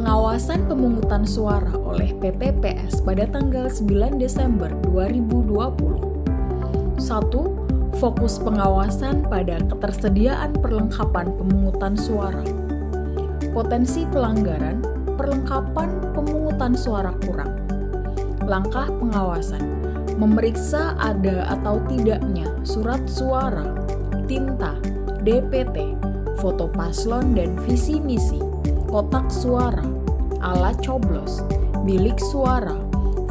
pengawasan pemungutan suara oleh PPPS pada tanggal 9 Desember 2020. 1. Fokus pengawasan pada ketersediaan perlengkapan pemungutan suara. Potensi pelanggaran, perlengkapan pemungutan suara kurang. Langkah pengawasan, memeriksa ada atau tidaknya surat suara, tinta, DPT, foto paslon dan visi misi, kotak suara, alat coblos, bilik suara,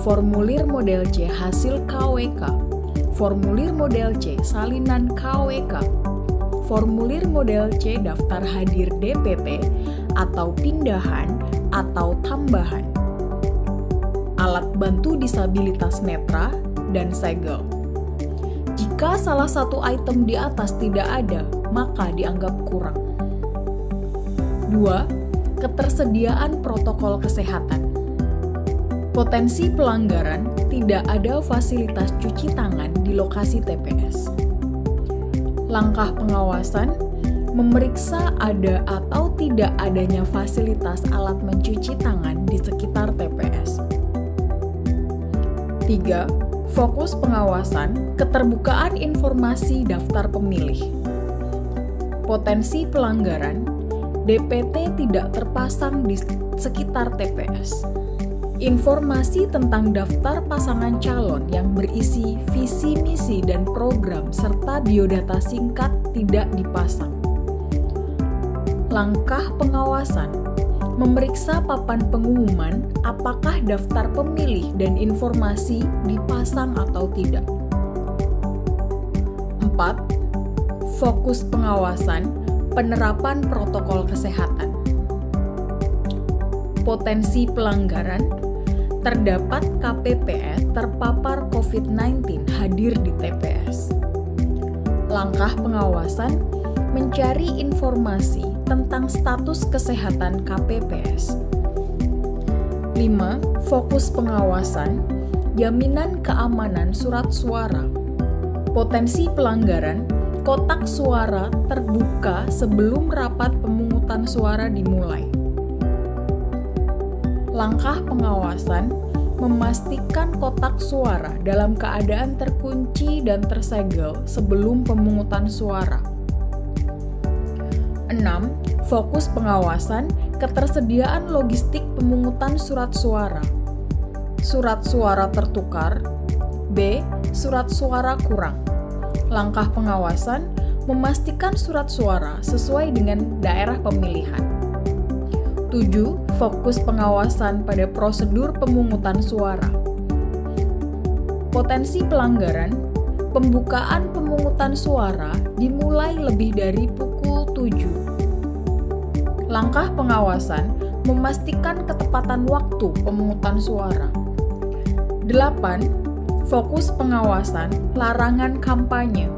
formulir model C hasil KWK, formulir model C salinan KWK, formulir model C daftar hadir DPT atau pindahan atau tambahan, alat bantu disabilitas netra, dan segel. Jika salah satu item di atas tidak ada, maka dianggap kurang. 2. Ketersediaan protokol kesehatan. Potensi pelanggaran, tidak ada fasilitas cuci tangan di lokasi TPS. Langkah pengawasan, memeriksa ada atau tidak adanya fasilitas alat mencuci tangan di sekitar TPS. 3. Fokus pengawasan, keterbukaan informasi daftar pemilih. Potensi pelanggaran, DPT tidak terpasang di sekitar TPS. Informasi tentang daftar pasangan calon yang berisi visi misi dan program serta biodata singkat tidak dipasang. Langkah pengawasan, memeriksa papan pengumuman apakah daftar pemilih dan informasi dipasang atau tidak. 4. Fokus pengawasan, penerapan protokol kesehatan. Potensi pelanggaran, terdapat KPPS terpapar COVID-19 hadir di TPS. Langkah pengawasan, mencari informasi tentang status kesehatan KPPS. 5. Fokus pengawasan, jaminan keamanan surat suara. Potensi pelanggaran, kotak suara terbuka sebelum rapat pemungutan suara dimulai. Langkah pengawasan, memastikan kotak suara dalam keadaan terkunci dan tersegel sebelum pemungutan suara. 6. Fokus pengawasan, ketersediaan logistik pemungutan surat suara. Surat suara tertukar. B. Surat suara kurang. Langkah pengawasan, memastikan surat suara sesuai dengan daerah pemilihan. 7. Fokus pengawasan pada prosedur pemungutan suara. Potensi pelanggaran, pembukaan pemungutan suara dimulai lebih dari pukul 7. Langkah pengawasan, memastikan ketepatan waktu pemungutan suara. 8. Fokus pengawasan, larangan kampanye.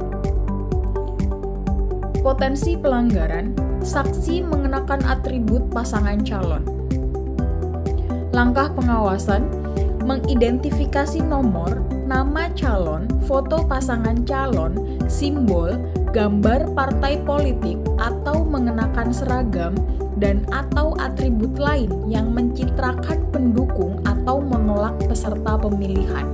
Potensi pelanggaran, saksi mengenakan atribut pasangan calon. Langkah pengawasan, mengidentifikasi nomor, nama calon, foto pasangan calon, simbol, gambar partai politik atau mengenakan seragam dan atau atribut lain yang mencitrakan pendukung atau menolak peserta pemilihan.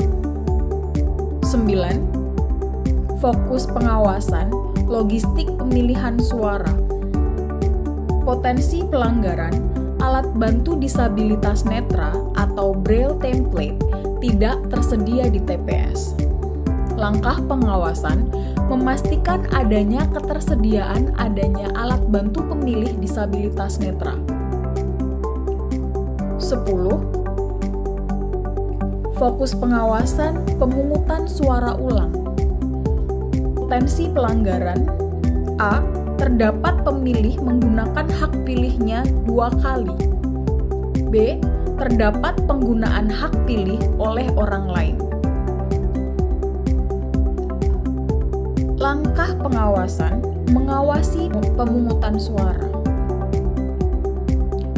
9. Fokus pengawasan, logistik pemilihan suara. Potensi pelanggaran, alat bantu disabilitas netra atau braille template tidak tersedia di TPS. Langkah pengawasan, memastikan adanya ketersediaan adanya alat bantu pemilih disabilitas netra. 10. Fokus pengawasan, pemungutan suara ulang. Potensi pelanggaran, A. Terdapat pemilih menggunakan hak pilihnya 2 kali. B. Terdapat penggunaan hak pilih oleh orang lain. Langkah pengawasan, mengawasi pemungutan suara.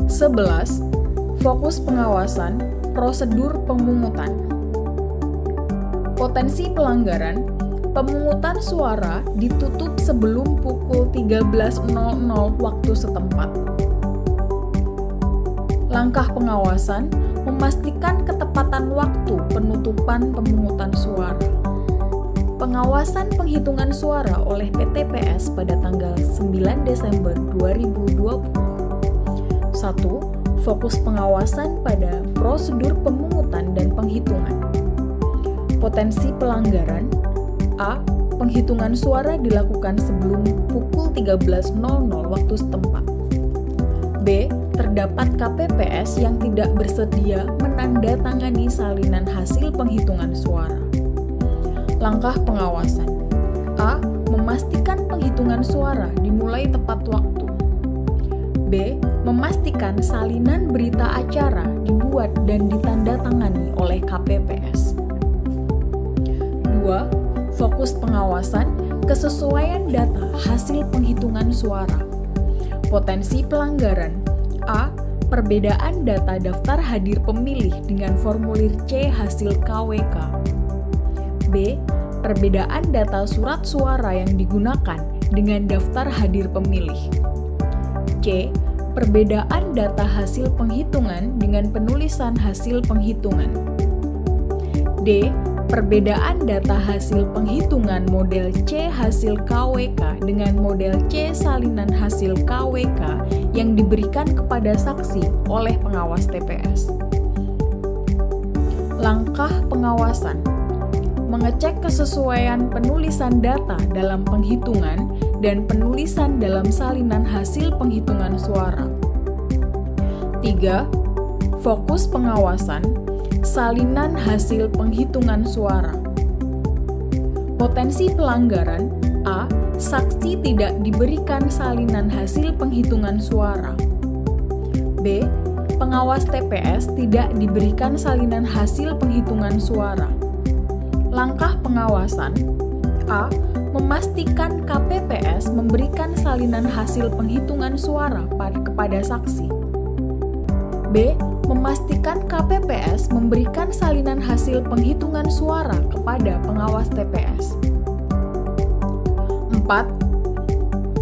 11. Fokus pengawasan, prosedur pemungutan. Potensi pelanggaran, pemungutan suara ditutup sebelum pukul 13.00 waktu setempat. Langkah pengawasan memastikan ketepatan waktu penutupan pemungutan suara. Pengawasan penghitungan suara oleh PTPS pada tanggal 9 Desember 2020. 1. Fokus pengawasan pada prosedur pemungutan dan penghitungan. Potensi pelanggaran: A. Penghitungan suara dilakukan sebelum pukul 13.00 waktu setempat. B. Terdapat KPPS yang tidak bersedia menandatangani salinan hasil penghitungan suara. Langkah pengawasan: A. Memastikan penghitungan suara dimulai tepat waktu. B. Memastikan salinan berita acara dibuat dan ditandatangani oleh KPPS. 2. Fokus pengawasan kesesuaian data hasil penghitungan suara. Potensi pelanggaran: A. Perbedaan data daftar hadir pemilih dengan formulir C hasil KWK. B. Perbedaan data surat suara yang digunakan dengan daftar hadir pemilih. C. Perbedaan data hasil penghitungan dengan penulisan hasil penghitungan. D. Perbedaan data hasil penghitungan model C hasil KWK dengan model C salinan hasil KWK yang diberikan kepada saksi oleh pengawas TPS. Langkah pengawasan: mengecek kesesuaian penulisan data dalam penghitungan dan penulisan dalam salinan hasil penghitungan suara. 3. Fokus pengawasan salinan hasil penghitungan suara. Potensi pelanggaran: A. Saksi tidak diberikan salinan hasil penghitungan suara. B. Pengawas TPS tidak diberikan salinan hasil penghitungan suara. Langkah pengawasan: A. Memastikan KPPS memberikan salinan hasil penghitungan suara kepada saksi. B. Memastikan KPPS memberikan salinan hasil penghitungan suara kepada pengawas TPS. 4.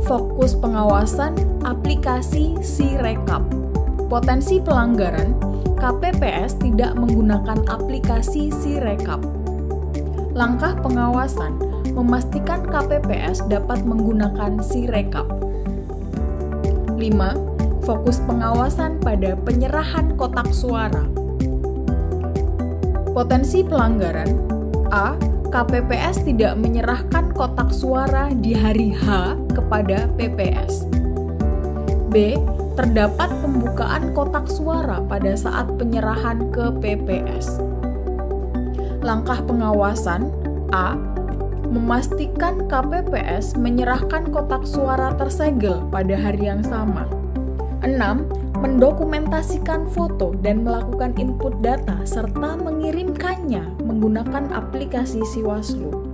Fokus pengawasan aplikasi Sirekap. Potensi pelanggaran: KPPS tidak menggunakan aplikasi Sirekap. Langkah pengawasan: memastikan KPPS dapat menggunakan Sirekap. 5. Fokus pengawasan pada penyerahan kotak suara. Potensi pelanggaran: A. KPPS tidak menyerahkan kotak suara di hari H kepada PPS. B. Terdapat pembukaan kotak suara pada saat penyerahan ke PPS. Langkah pengawasan: A. Memastikan KPPS menyerahkan kotak suara tersegel pada hari yang sama. 6. Mendokumentasikan foto dan melakukan input data serta mengirimkannya menggunakan aplikasi Siwaslu.